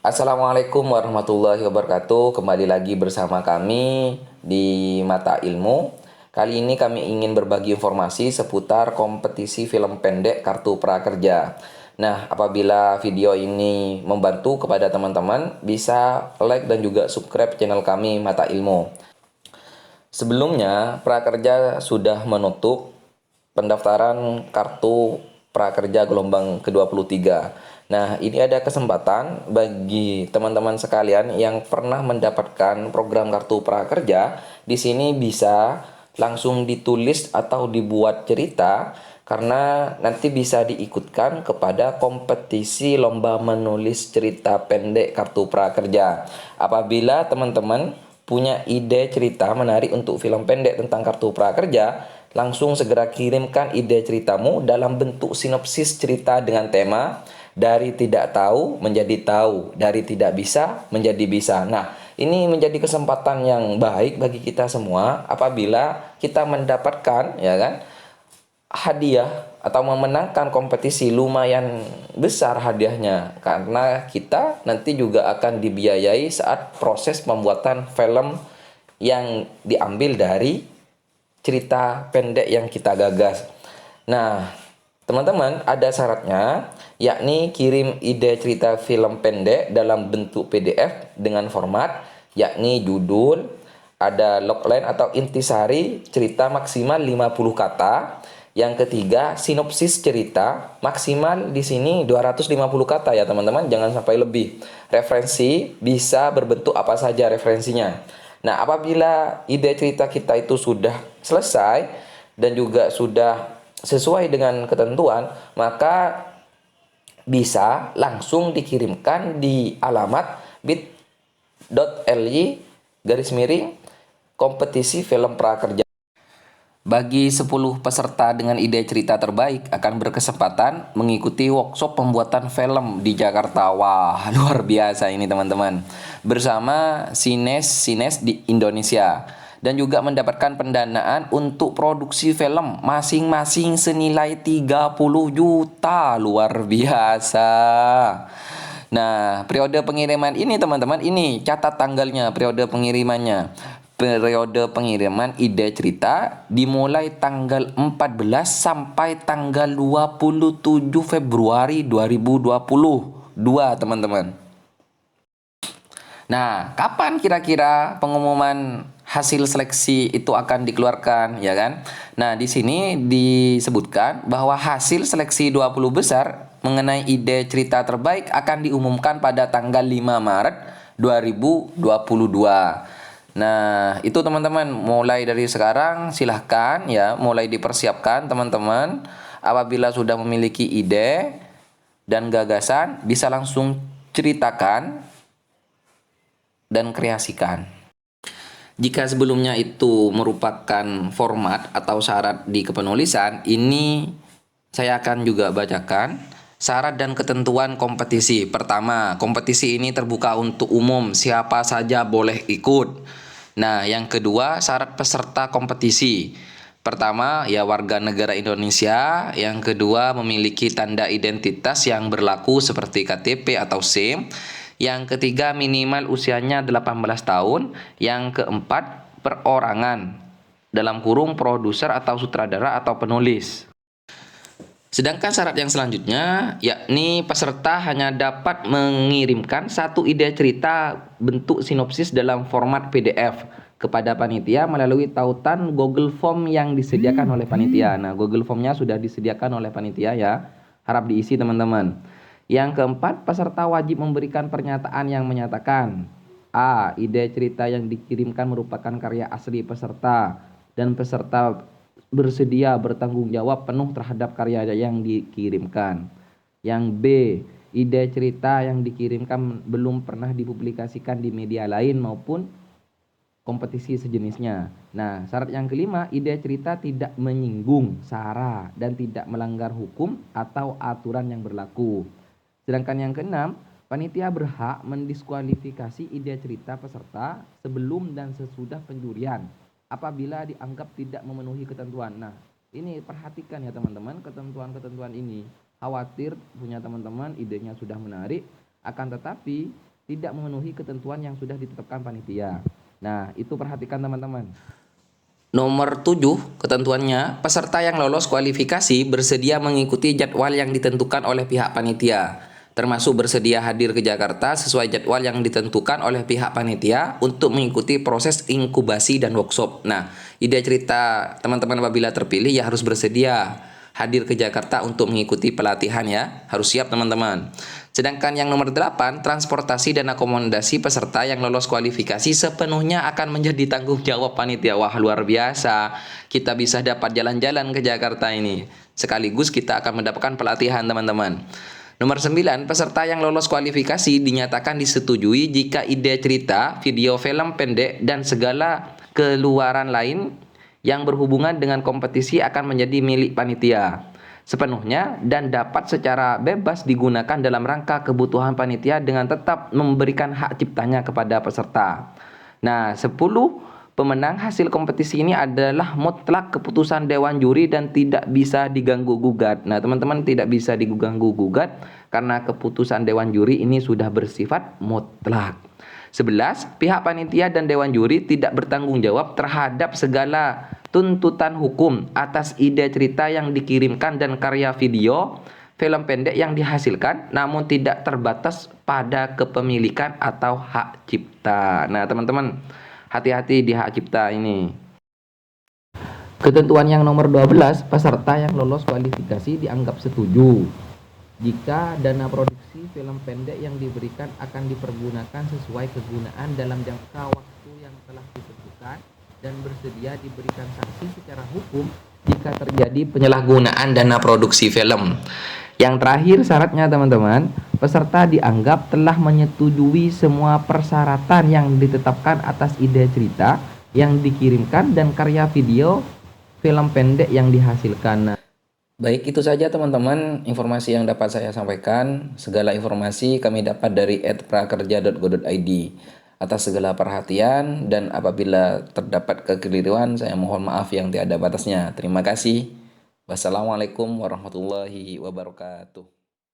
Assalamualaikum warahmatullahi wabarakatuh. Kembali lagi bersama kami di Mata Ilmu. Kali ini kami ingin berbagi informasi seputar kompetisi film pendek Kartu Prakerja. Nah, apabila video ini membantu kepada teman-teman, bisa like dan juga subscribe channel kami Mata Ilmu. Sebelumnya, Prakerja sudah menutup pendaftaran kartu prakerja gelombang ke-23. Nah, ini ada kesempatan bagi teman-teman sekalian yang pernah mendapatkan program kartu prakerja. Di sini bisa langsung ditulis atau dibuat cerita karena nanti bisa diikutkan kepada kompetisi lomba menulis cerita pendek kartu prakerja. Apabila teman-teman punya ide cerita menarik untuk film pendek tentang kartu prakerja, langsung segera kirimkan ide ceritamu dalam bentuk sinopsis cerita dengan tema dari tidak tahu menjadi tahu, dari tidak bisa menjadi bisa. Nah, ini menjadi kesempatan yang baik bagi kita semua apabila kita mendapatkan hadiah atau memenangkan kompetisi lumayan besar hadiahnya, karena kita nanti juga akan dibiayai saat proses pembuatan film yang diambil dari cerita pendek yang kita gagas. Nah, teman-teman, ada syaratnya, yakni kirim ide cerita film pendek dalam bentuk PDF dengan format yakni judul, ada logline atau intisari cerita maksimal 50 kata. Yang ketiga, sinopsis cerita maksimal di sini 250 kata ya teman-teman, jangan sampai lebih. Referensi bisa berbentuk apa saja referensinya. Nah, apabila ide cerita kita itu sudah selesai dan juga sudah sesuai dengan ketentuan, maka bisa langsung dikirimkan di alamat bit.ly garis miring kompetisi film prakerja. Bagi 10 peserta dengan ide cerita terbaik akan berkesempatan mengikuti workshop pembuatan film di Jakarta. Wah, luar biasa ini teman-teman. Bersama Sines di Indonesia. Dan juga mendapatkan pendanaan untuk produksi film masing-masing senilai 30 juta. Luar biasa. Nah, periode pengiriman ini teman-teman, ini catat tanggalnya, periode pengirimannya. Periode pengiriman ide cerita dimulai tanggal 14 sampai tanggal 27 Februari 2022, teman-teman. Nah, kapan kira-kira pengumuman hasil seleksi itu akan dikeluarkan, ya kan? Nah, di sini disebutkan bahwa hasil seleksi 20 besar mengenai ide cerita terbaik akan diumumkan pada tanggal 5 Maret 2022. Nah, itu teman-teman, mulai dari sekarang silahkan ya, mulai dipersiapkan teman-teman. Apabila sudah memiliki ide dan gagasan, bisa langsung ceritakan dan kreasikan. Jika sebelumnya itu merupakan format atau syarat di kepenulisan, ini saya akan juga bacakan syarat dan ketentuan kompetisi. Pertama, kompetisi ini terbuka untuk umum, siapa saja boleh ikut. Nah, yang kedua, syarat peserta kompetisi. Pertama, ya warga negara Indonesia. Yang kedua, memiliki tanda identitas yang berlaku seperti KTP atau SIM. Yang ketiga, minimal usianya 18 tahun. Yang keempat, perorangan dalam kurung produser atau sutradara atau penulis. Sedangkan syarat yang selanjutnya, yakni peserta hanya dapat mengirimkan satu ide cerita bentuk sinopsis dalam format PDF kepada panitia melalui tautan Google Form yang disediakan oleh panitia. Nah, Google Formnya sudah disediakan oleh panitia ya, harap diisi teman-teman. Yang keempat, peserta wajib memberikan pernyataan yang menyatakan A. Ide cerita yang dikirimkan merupakan karya asli peserta dan peserta bersedia bertanggung jawab penuh terhadap karya yang dikirimkan. Yang B. Ide cerita yang dikirimkan belum pernah dipublikasikan di media lain maupun kompetisi sejenisnya. Nah, syarat yang kelima, ide cerita tidak menyinggung, sara, dan tidak melanggar hukum atau aturan yang berlaku. Sedangkan yang keenam, panitia berhak mendiskualifikasi ide cerita peserta sebelum dan sesudah penjurian apabila dianggap tidak memenuhi ketentuan. Nah, ini perhatikan ya teman-teman, ketentuan-ketentuan ini. Khawatir punya teman-teman idenya sudah menarik, akan tetapi tidak memenuhi ketentuan yang sudah ditetapkan panitia. Nah, itu perhatikan teman-teman. Nomor 7, ketentuannya, peserta yang lolos kualifikasi bersedia mengikuti jadwal yang ditentukan oleh pihak panitia, termasuk bersedia hadir ke Jakarta sesuai jadwal yang ditentukan oleh pihak panitia untuk mengikuti proses inkubasi dan workshop. Nah, ide cerita teman-teman apabila terpilih ya harus bersedia hadir ke Jakarta untuk mengikuti pelatihan ya. Harus siap teman-teman. Sedangkan yang nomor 8, transportasi dan akomodasi peserta yang lolos kualifikasi sepenuhnya akan menjadi tanggung jawab panitia. Wah, luar biasa. Kita bisa dapat jalan-jalan ke Jakarta ini. Sekaligus kita akan mendapatkan pelatihan teman-teman. Nomor 9, peserta yang lolos kualifikasi dinyatakan disetujui jika ide cerita, video film pendek, dan segala keluaran lain yang berhubungan dengan kompetisi akan menjadi milik panitia sepenuhnya dan dapat secara bebas digunakan dalam rangka kebutuhan panitia dengan tetap memberikan hak ciptanya kepada peserta. Nah, 10 pemenang hasil kompetisi ini adalah mutlak keputusan dewan juri dan tidak bisa diganggu-gugat. Nah, teman-teman, tidak bisa diganggu-gugat karena keputusan dewan juri ini sudah bersifat mutlak. 11, pihak panitia dan dewan juri tidak bertanggung jawab terhadap segala tuntutan hukum atas ide cerita yang dikirimkan dan karya video, film pendek yang dihasilkan, namun tidak terbatas pada kepemilikan atau hak cipta. Nah, teman-teman, hati-hati di hak cipta ini. Ketentuan yang nomor 12, peserta yang lolos kualifikasi dianggap setuju jika dana produksi film pendek yang diberikan akan dipergunakan sesuai kegunaan dalam jangka waktu yang telah ditentukan dan bersedia diberikan sanksi secara hukum jika terjadi penyalahgunaan dana produksi film. Yang terakhir syaratnya teman-teman, peserta dianggap telah menyetujui semua persyaratan yang ditetapkan atas ide cerita yang dikirimkan dan karya video film pendek yang dihasilkan. Baik, itu saja teman-teman informasi yang dapat saya sampaikan. Segala informasi kami dapat dari @prakerja.go.id. Atas segala perhatian dan apabila terdapat kekeliruan, saya mohon maaf yang tiada batasnya. Terima kasih. Wassalamualaikum warahmatullahi wabarakatuh.